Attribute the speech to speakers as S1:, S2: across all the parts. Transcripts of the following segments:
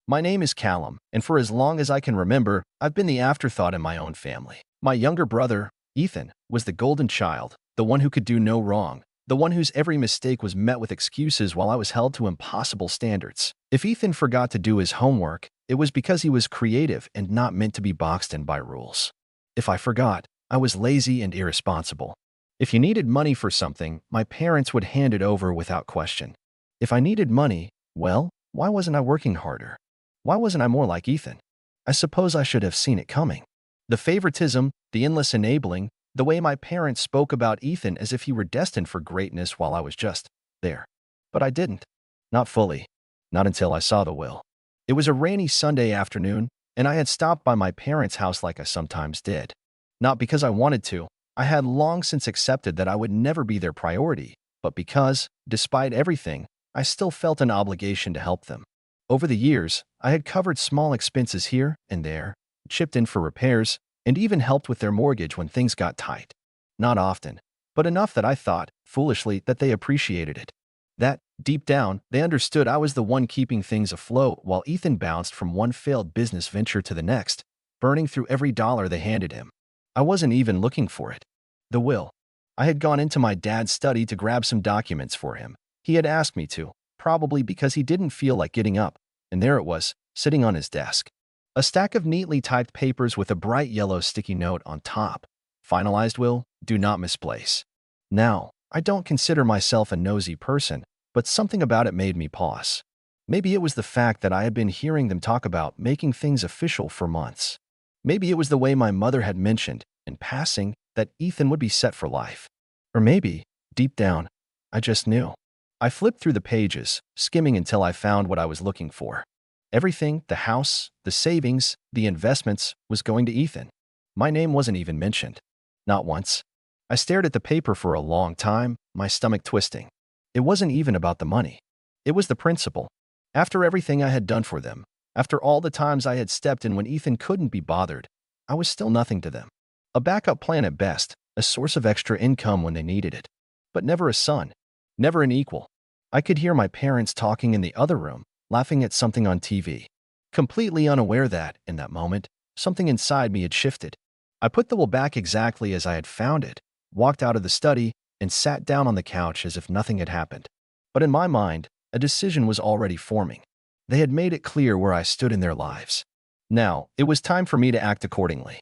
S1: My name is Callum, and for as long as I can remember, I've been the afterthought in my own family. My younger brother, Ethan, was the golden child, the one who could do no wrong, the one whose every mistake was met with excuses while I was held to impossible standards. If Ethan forgot to do his homework, it was because he was creative and not meant to be boxed in by rules. If I forgot, I was lazy and irresponsible. If you needed money for something, my parents would hand it over without question. If I needed money, well, why wasn't I working harder? Why wasn't I more like Ethan? I suppose I should have seen it coming. The favoritism, the endless enabling, the way my parents spoke about Ethan as if he were destined for greatness while I was just there. But I didn't. Not fully. Not until I saw the will. It was a rainy Sunday afternoon, and I had stopped by my parents' house like I sometimes did. Not because I wanted to. I had long since accepted that I would never be their priority, but because, despite everything, I still felt an obligation to help them. Over the years, I had covered small expenses here and there, chipped in for repairs, and even helped with their mortgage when things got tight. Not often, but enough that I thought, foolishly, that they appreciated it. That, deep down, they understood I was the one keeping things afloat while Ethan bounced from one failed business venture to the next, burning through every dollar they handed him. I wasn't even looking for it. The will. I had gone into my dad's study to grab some documents for him. He had asked me to, probably because he didn't feel like getting up, and there it was, sitting on his desk. A stack of neatly typed papers with a bright yellow sticky note on top. Finalized will, do not misplace. Now, I don't consider myself a nosy person, but something about it made me pause. Maybe it was the fact that I had been hearing them talk about making things official for months. Maybe it was the way my mother had mentioned, in passing, that Ethan would be set for life. Or maybe, deep down, I just knew. I flipped through the pages, skimming until I found what I was looking for. Everything, the house, the savings, the investments, was going to Ethan. My name wasn't even mentioned. Not once. I stared at the paper for a long time, my stomach twisting. It wasn't even about the money. It was the principle. After everything I had done for them, after all the times I had stepped in when Ethan couldn't be bothered, I was still nothing to them. A backup plan at best, a source of extra income when they needed it. But never a son. Never an equal. I could hear my parents talking in the other room, laughing at something on TV. Completely unaware that, in that moment, something inside me had shifted. I put the will back exactly as I had found it, walked out of the study, and sat down on the couch as if nothing had happened. But in my mind, a decision was already forming. They had made it clear where I stood in their lives. Now, it was time for me to act accordingly.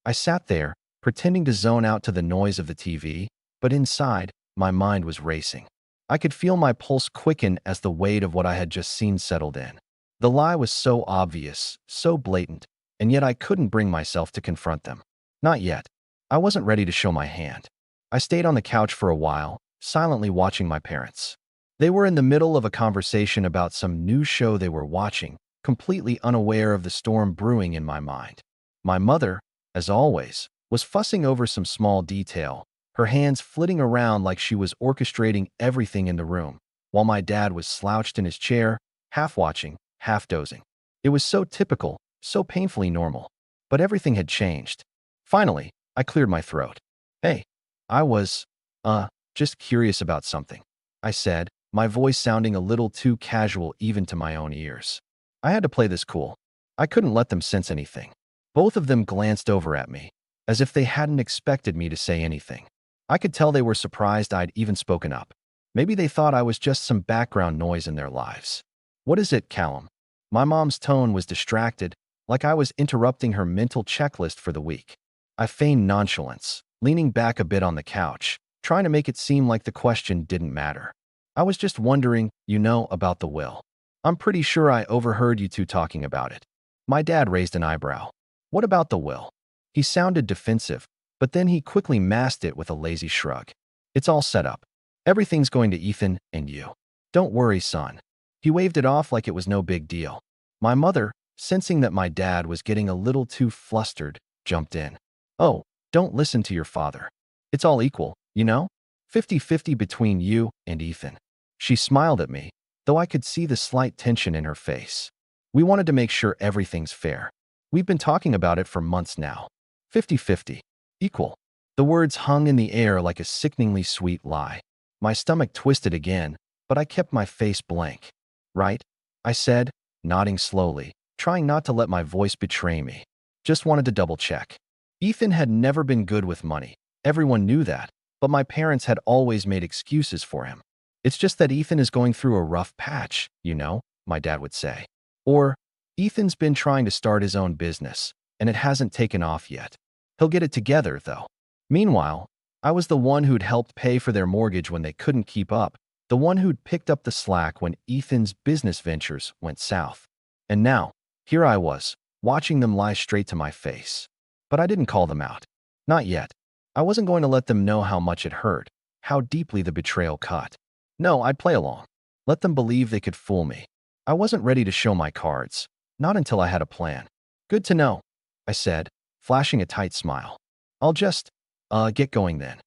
S1: I sat there, pretending to zone out to the noise of the TV, but inside, my mind was racing. I could feel my pulse quicken as the weight of what I had just seen settled in. The lie was so obvious, so blatant, and yet I couldn't bring myself to confront them. Not yet. I wasn't ready to show my hand. I stayed on the couch for a while, silently watching my parents. They were in the middle of a conversation about some new show they were watching, completely unaware of the storm brewing in my mind. My mother, as always, was fussing over some small detail, her hands flitting around like she was orchestrating everything in the room, while my dad was slouched in his chair, half watching, half dozing. It was so typical, so painfully normal. But everything had changed. Finally, I cleared my throat. Hey, I was, just curious about something, I said, my voice sounding a little too casual even to my own ears. I had to play this cool. I couldn't let them sense anything. Both of them glanced over at me, as if they hadn't expected me to say anything. I could tell they were surprised I'd even spoken up. Maybe they thought I was just some background noise in their lives. What is it, Callum? My mom's tone was distracted, like I was interrupting her mental checklist for the week. I feigned nonchalance, leaning back a bit on the couch, trying to make it seem like the question didn't matter. I was just wondering, about the will. I'm pretty sure I overheard you two talking about it. My dad raised an eyebrow. What about the will? He sounded defensive, but then he quickly masked it with a lazy shrug. It's all set up. Everything's going to Ethan and you. Don't worry, son. He waved it off like it was no big deal. My mother, sensing that my dad was getting a little too flustered, jumped in. Oh, don't listen to your father. It's all equal, 50-50 between you and Ethan. She smiled at me, though I could see the slight tension in her face. We wanted to make sure everything's fair. We've been talking about it for months now. 50-50. Equal. The words hung in the air like a sickeningly sweet lie. My stomach twisted again, but I kept my face blank. Right? I said, nodding slowly, trying not to let my voice betray me. Just wanted to double check. Ethan had never been good with money. Everyone knew that, but my parents had always made excuses for him. It's just that Ethan is going through a rough patch, my dad would say. Or, Ethan's been trying to start his own business, and it hasn't taken off yet. He'll get it together, though. Meanwhile, I was the one who'd helped pay for their mortgage when they couldn't keep up, the one who'd picked up the slack when Ethan's business ventures went south. And now, here I was, watching them lie straight to my face. But I didn't call them out. Not yet. I wasn't going to let them know how much it hurt, how deeply the betrayal cut. No, I'd play along. Let them believe they could fool me. I wasn't ready to show my cards. Not until I had a plan. Good to know, I said, flashing a tight smile. I'll just, get going then.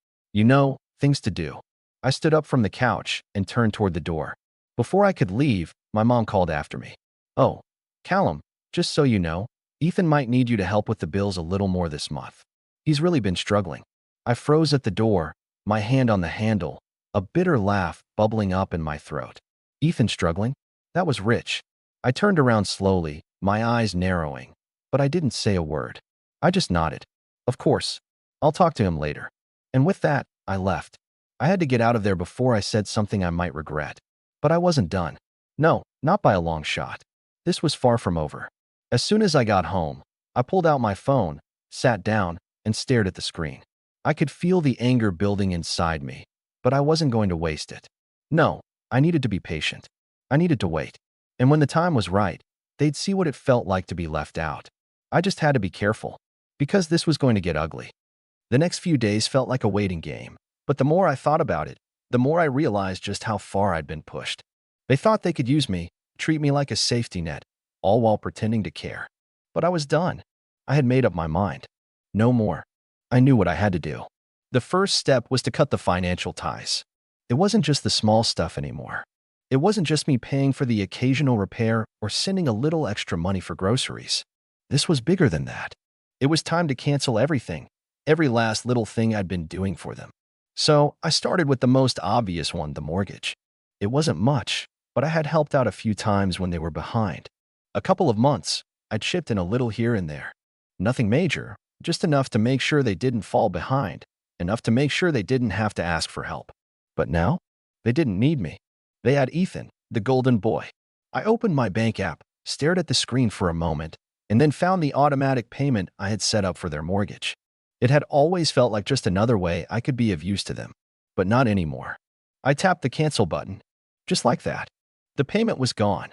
S1: Things to do. I stood up from the couch and turned toward the door. Before I could leave, my mom called after me. Oh, Callum, just so you know, Ethan might need you to help with the bills a little more this month. He's really been struggling. I froze at the door, my hand on the handle, a bitter laugh bubbling up in my throat. Ethan struggling? That was rich. I turned around slowly, my eyes narrowing, but I didn't say a word. I just nodded. Of course. I'll talk to him later. And with that, I left. I had to get out of there before I said something I might regret. But I wasn't done. No, not by a long shot. This was far from over. As soon as I got home, I pulled out my phone, sat down, and stared at the screen. I could feel the anger building inside me, but I wasn't going to waste it. No, I needed to be patient. I needed to wait. And when the time was right, they'd see what it felt like to be left out. I just had to be careful, because this was going to get ugly. The next few days felt like a waiting game, but the more I thought about it, the more I realized just how far I'd been pushed. They thought they could use me, treat me like a safety net, all while pretending to care. But I was done. I had made up my mind. No more. I knew what I had to do. The first step was to cut the financial ties. It wasn't just the small stuff anymore. It wasn't just me paying for the occasional repair or sending a little extra money for groceries. This was bigger than that. It was time to cancel everything, every last little thing I'd been doing for them. So I started with the most obvious one, the mortgage. It wasn't much, but I had helped out a few times when they were behind. A couple of months, I'd chipped in a little here and there. Nothing major, just enough to make sure they didn't fall behind, enough to make sure they didn't have to ask for help. But now, they didn't need me. They had Ethan, the golden boy. I opened my bank app, stared at the screen for a moment, and then found the automatic payment I had set up for their mortgage. It had always felt like just another way I could be of use to them, but not anymore. I tapped the cancel button, just like that. The payment was gone.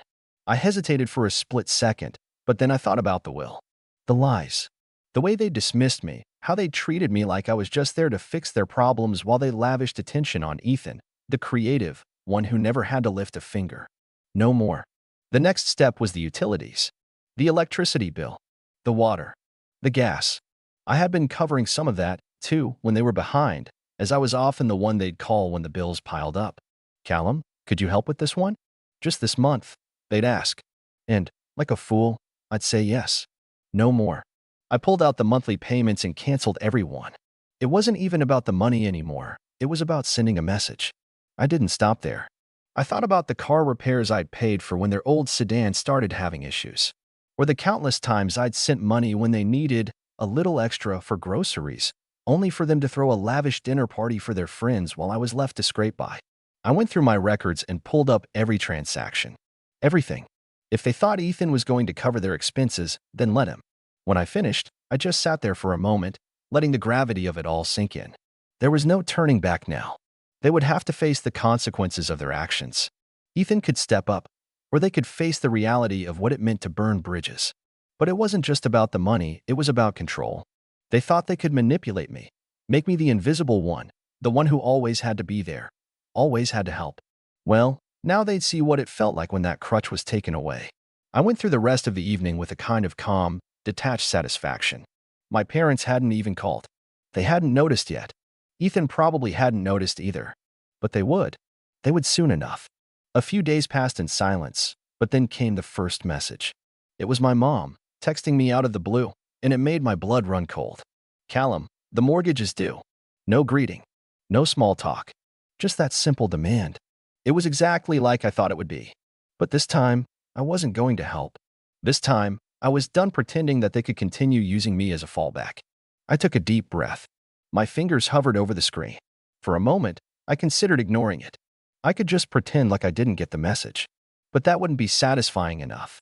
S1: I hesitated for a split second, but then I thought about the will. The lies. The way they dismissed me, how they treated me like I was just there to fix their problems while they lavished attention on Ethan, the creative, one who never had to lift a finger. No more. The next step was the utilities. The electricity bill, the water, the gas. I had been covering some of that, too, when they were behind, as I was often the one they'd call when the bills piled up. Callum, could you help with this one? Just this month, they'd ask. And, like a fool, I'd say yes. No more. I pulled out the monthly payments and canceled everyone. It wasn't even about the money anymore. It was about sending a message. I didn't stop there. I thought about the car repairs I'd paid for when their old sedan started having issues, or the countless times I'd sent money when they needed a little extra for groceries, only for them to throw a lavish dinner party for their friends while I was left to scrape by. I went through my records and pulled up every transaction. Everything. If they thought Ethan was going to cover their expenses, then let him. When I finished, I just sat there for a moment, letting the gravity of it all sink in. There was no turning back now. They would have to face the consequences of their actions. Ethan could step up, or they could face the reality of what it meant to burn bridges. But it wasn't just about the money, it was about control. They thought they could manipulate me, make me the invisible one, the one who always had to be there, always had to help. Well, now they'd see what it felt like when that crutch was taken away. I went through the rest of the evening with a kind of calm, detached satisfaction. My parents hadn't even called. They hadn't noticed yet. Ethan probably hadn't noticed either. But they would. They would soon enough. A few days passed in silence, but then came the first message. It was my mom, texting me out of the blue, and it made my blood run cold. Callum, the mortgage is due. No greeting. No small talk. Just that simple demand. It was exactly like I thought it would be. But this time, I wasn't going to help. This time, I was done pretending that they could continue using me as a fallback. I took a deep breath. My fingers hovered over the screen. For a moment, I considered ignoring it. I could just pretend like I didn't get the message. But that wouldn't be satisfying enough.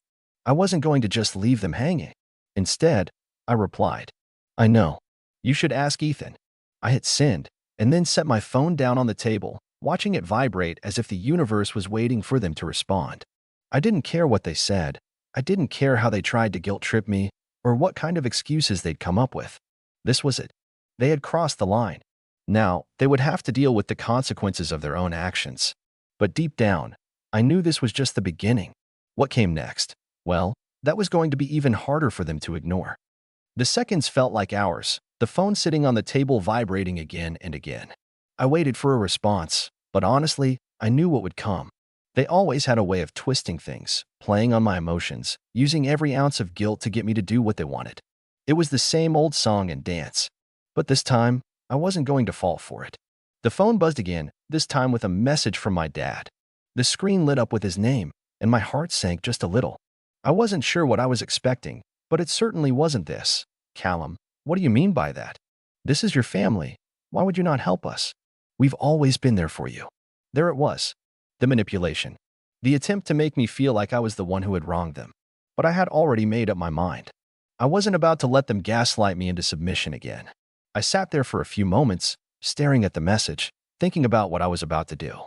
S1: I wasn't going to just leave them hanging. Instead, I replied, I know. You should ask Ethan. I hit send, and then set my phone down on the table, watching it vibrate as if the universe was waiting for them to respond. I didn't care what they said. I didn't care how they tried to guilt trip me or what kind of excuses they'd come up with. This was it. They had crossed the line. Now, they would have to deal with the consequences of their own actions. But deep down, I knew this was just the beginning. What came next? Well, that was going to be even harder for them to ignore. The seconds felt like hours, the phone sitting on the table vibrating again and again. I waited for a response, but honestly, I knew what would come. They always had a way of twisting things, playing on my emotions, using every ounce of guilt to get me to do what they wanted. It was the same old song and dance. But this time, I wasn't going to fall for it. The phone buzzed again, this time with a message from my dad. The screen lit up with his name, and my heart sank just a little. I wasn't sure what I was expecting, but it certainly wasn't this. Callum, what do you mean by that? This is your family. Why would you not help us? We've always been there for you. There it was. The manipulation. The attempt to make me feel like I was the one who had wronged them. But I had already made up my mind. I wasn't about to let them gaslight me into submission again. I sat there for a few moments, staring at the message, thinking about what I was about to do.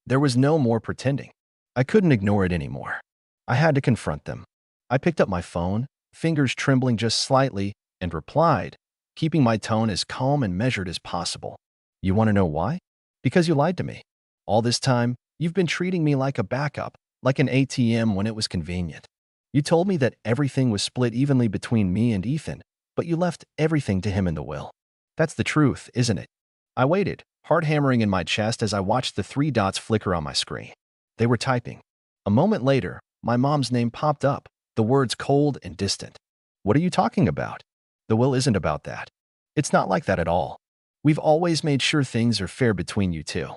S1: There was no more pretending. I couldn't ignore it anymore. I had to confront them. I picked up my phone, fingers trembling just slightly, and replied, keeping my tone as calm and measured as possible. You want to know why? Because you lied to me. All this time, you've been treating me like a backup, like an ATM when it was convenient. You told me that everything was split evenly between me and Ethan, but you left everything to him in the will. That's the truth, isn't it? I waited, heart hammering in my chest as I watched the 3 dots flicker on my screen. They were typing. A moment later, my mom's name popped up, the words cold and distant. What are you talking about? The will isn't about that. It's not like that at all. We've always made sure things are fair between you two.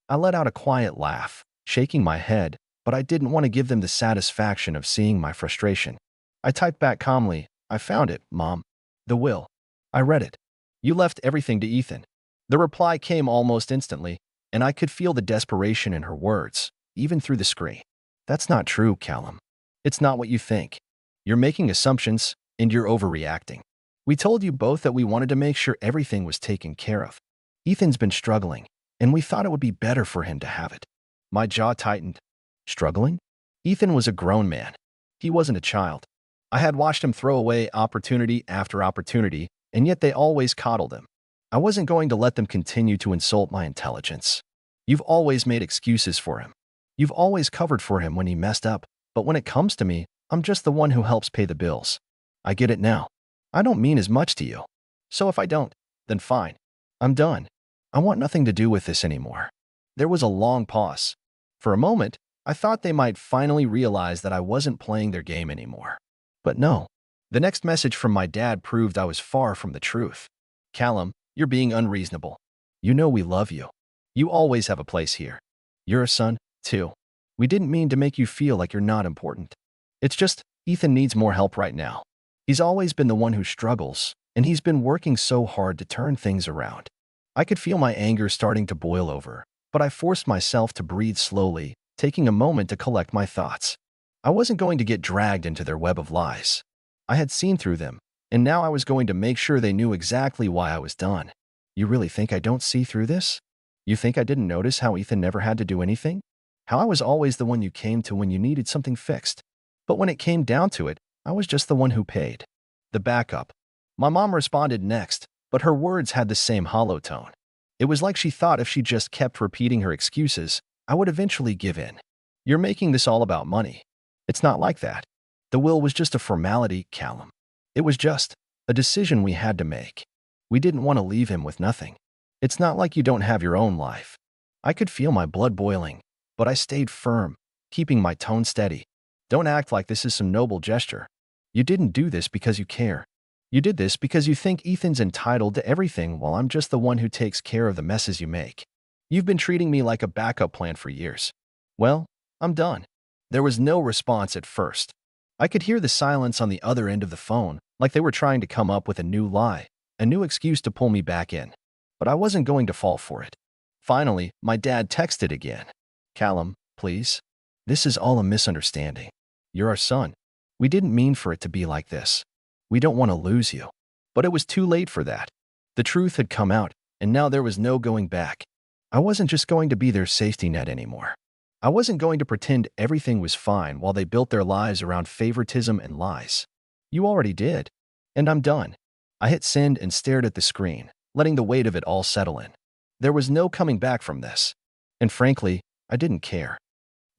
S1: I let out a quiet laugh, shaking my head, but I didn't want to give them the satisfaction of seeing my frustration. I typed back calmly, I found it, Mom. The will. I read it. You left everything to Ethan. The reply came almost instantly, and I could feel the desperation in her words, even through the screen. That's not true, Callum. It's not what you think. You're making assumptions, and you're overreacting. We told you both that we wanted to make sure everything was taken care of. Ethan's been struggling, and we thought it would be better for him to have it. My jaw tightened. Struggling? Ethan was a grown man. He wasn't a child. I had watched him throw away opportunity after opportunity, and yet they always coddled him. I wasn't going to let them continue to insult my intelligence. You've always made excuses for him. You've always covered for him when he messed up, but when it comes to me, I'm just the one who helps pay the bills. I get it now. I don't mean as much to you. So if I don't, then fine. I'm done. I want nothing to do with this anymore. There was a long pause. For a moment, I thought they might finally realize that I wasn't playing their game anymore. But no. The next message from my dad proved I was far from the truth. Callum, you're being unreasonable. You know we love you. You always have a place here. You're a son, too. We didn't mean to make you feel like you're not important. It's just, Ethan needs more help right now. He's always been the one who struggles, and he's been working so hard to turn things around. I could feel my anger starting to boil over, but I forced myself to breathe slowly, taking a moment to collect my thoughts. I wasn't going to get dragged into their web of lies. I had seen through them, and now I was going to make sure they knew exactly why I was done. You really think I don't see through this? You think I didn't notice how Ethan never had to do anything? How I was always the one you came to when you needed something fixed? But when it came down to it, I was just the one who paid. The backup. My mom responded next, but her words had the same hollow tone. It was like she thought if she just kept repeating her excuses, I would eventually give in. You're making this all about money. It's not like that. The will was just a formality, Callum. It was just a decision we had to make. We didn't want to leave him with nothing. It's not like you don't have your own life. I could feel my blood boiling, but I stayed firm, keeping my tone steady. Don't act like this is some noble gesture. You didn't do this because you care. You did this because you think Ethan's entitled to everything while I'm just the one who takes care of the messes you make. You've been treating me like a backup plan for years. Well, I'm done. There was no response at first. I could hear the silence on the other end of the phone, like they were trying to come up with a new lie, a new excuse to pull me back in. But I wasn't going to fall for it. Finally, my dad texted again. "Callum, please. This is all a misunderstanding. You're our son. We didn't mean for it to be like this. We don't want to lose you." But it was too late for that. The truth had come out, and now there was no going back. I wasn't just going to be their safety net anymore. I wasn't going to pretend everything was fine while they built their lives around favoritism and lies. You already did. And I'm done. I hit send and stared at the screen, letting the weight of it all settle in. There was no coming back from this. And frankly, I didn't care.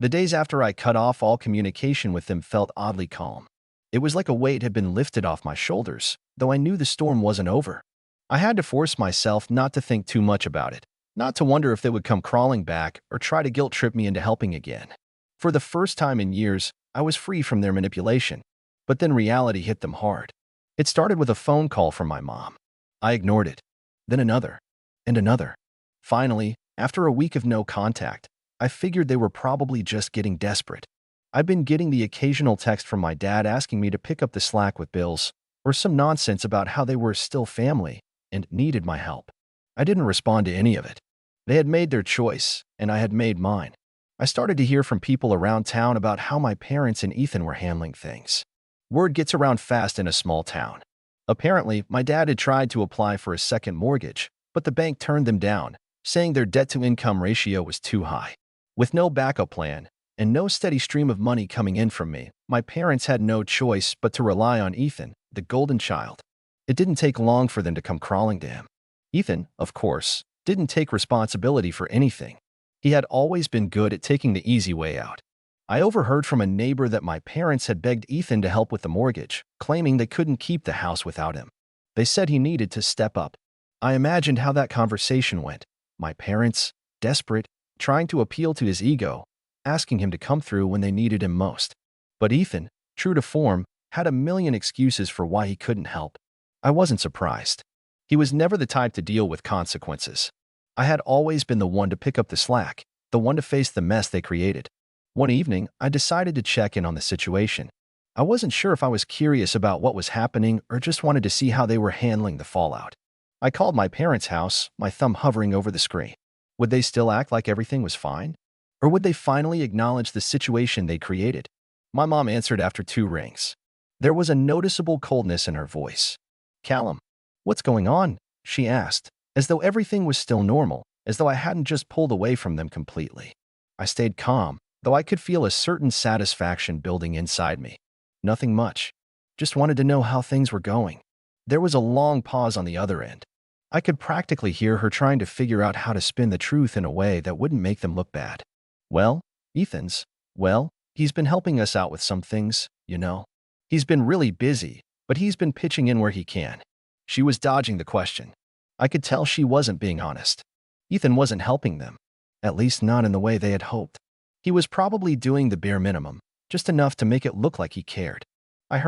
S1: The days after I cut off all communication with them felt oddly calm. It was like a weight had been lifted off my shoulders, though I knew the storm wasn't over. I had to force myself not to think too much about it, not to wonder if they would come crawling back or try to guilt trip me into helping again. For the first time in years, I was free from their manipulation. But then reality hit them hard. It started with a phone call from my mom. I ignored it. Then another. And another. Finally, after a week of no contact, I figured they were probably just getting desperate. I'd been getting the occasional text from my dad asking me to pick up the slack with bills, or some nonsense about how they were still family and needed my help. I didn't respond to any of it. They had made their choice, and I had made mine. I started to hear from people around town about how my parents and Ethan were handling things. Word gets around fast in a small town. Apparently, my dad had tried to apply for a second mortgage, but the bank turned them down, saying their debt-to-income ratio was too high. With no backup plan and no steady stream of money coming in from me, my parents had no choice but to rely on Ethan, the golden child. It didn't take long for them to come crawling to him. Ethan, of course, didn't take responsibility for anything. He had always been good at taking the easy way out. I overheard from a neighbor that my parents had begged Ethan to help with the mortgage, claiming they couldn't keep the house without him. They said he needed to step up. I imagined how that conversation went. My parents, desperate, trying to appeal to his ego, asking him to come through when they needed him most. But Ethan, true to form, had a million excuses for why he couldn't help. I wasn't surprised. He was never the type to deal with consequences. I had always been the one to pick up the slack, the one to face the mess they created. One evening, I decided to check in on the situation. I wasn't sure if I was curious about what was happening or just wanted to see how they were handling the fallout. I called my parents' house, my thumb hovering over the screen. Would they still act like everything was fine? Or would they finally acknowledge the situation they created? My mom answered after 2 rings. There was a noticeable coldness in her voice. "Callum, what's going on?" she asked, as though everything was still normal, as though I hadn't just pulled away from them completely. I stayed calm, though I could feel a certain satisfaction building inside me. Nothing much. Just wanted to know how things were going. There was a long pause on the other end. I could practically hear her trying to figure out how to spin the truth in a way that wouldn't make them look bad. "Well, he's been helping us out with some things, you know. He's been really busy, but he's been pitching in where he can." She was dodging the question. I could tell she wasn't being honest. Ethan wasn't helping them, at least not in the way they had hoped. He was probably doing the bare minimum, just enough to make it look like he cared. I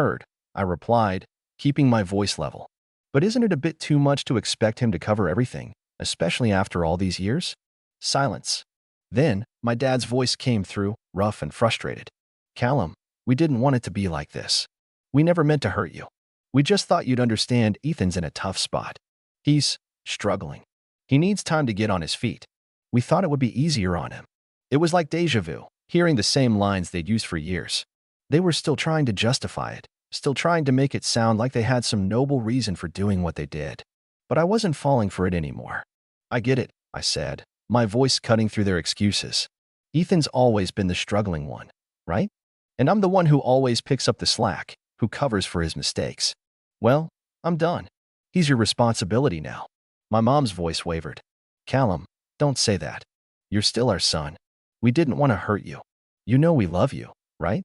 S1: replied, keeping my voice level. But isn't it a bit too much to expect him to cover everything, especially after all these years? Silence. Then, my dad's voice came through, rough and frustrated. "Callum, we didn't want it to be like this. We never meant to hurt you. We just thought you'd understand Ethan's in a tough spot. He's struggling. He needs time to get on his feet. We thought it would be easier on him." It was like déjà vu, hearing the same lines they'd used for years. They were still trying to justify it, still trying to make it sound like they had some noble reason for doing what they did. But I wasn't falling for it anymore. "I get it," I said, my voice cutting through their excuses. "Ethan's always been the struggling one, right? And I'm the one who always picks up the slack, who covers for his mistakes. Well, I'm done. He's your responsibility now." My mom's voice wavered. "Callum, don't say that. You're still our son. We didn't want to hurt you. You know we love you, right?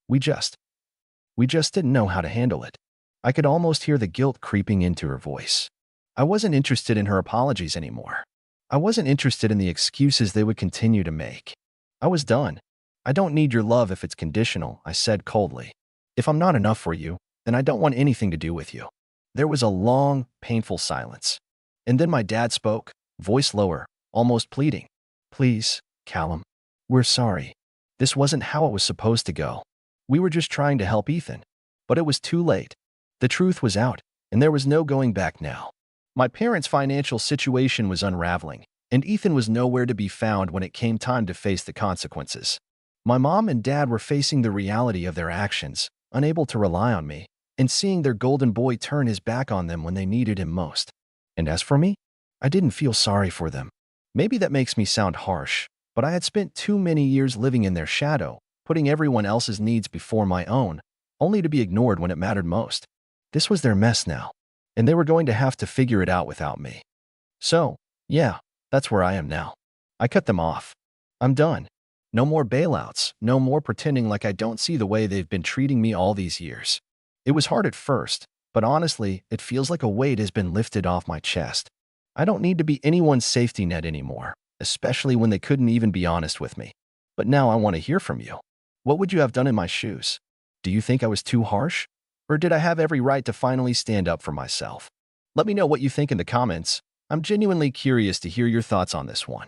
S1: We just didn't know how to handle it." I could almost hear the guilt creeping into her voice. I wasn't interested in her apologies anymore. I wasn't interested in the excuses they would continue to make. I was done. "I don't need your love if it's conditional," I said coldly. "If I'm not enough for you, then I don't want anything to do with you." There was a long, painful silence. And then my dad spoke, voice lower, almost pleading. "Please, Callum, we're sorry. This wasn't how it was supposed to go. We were just trying to help Ethan. But it was too late. The truth was out, and there was no going back now. My parents' financial situation was unraveling, and Ethan was nowhere to be found when it came time to face the consequences. My mom and dad were facing the reality of their actions, unable to rely on me, and seeing their golden boy turn his back on them when they needed him most. And as for me, I didn't feel sorry for them. Maybe that makes me sound harsh, but I had spent too many years living in their shadow, putting everyone else's needs before my own, only to be ignored when it mattered most. This was their mess now, and they were going to have to figure it out without me. So, yeah, that's where I am now. I cut them off. I'm done. No more bailouts, no more pretending like I don't see the way they've been treating me all these years. It was hard at first, but honestly, it feels like a weight has been lifted off my chest. I don't need to be anyone's safety net anymore, especially when they couldn't even be honest with me. But now I want to hear from you. What would you have done in my shoes? Do you think I was too harsh? Or did I have every right to finally stand up for myself? Let me know what you think in the comments. I'm genuinely curious to hear your thoughts on this one.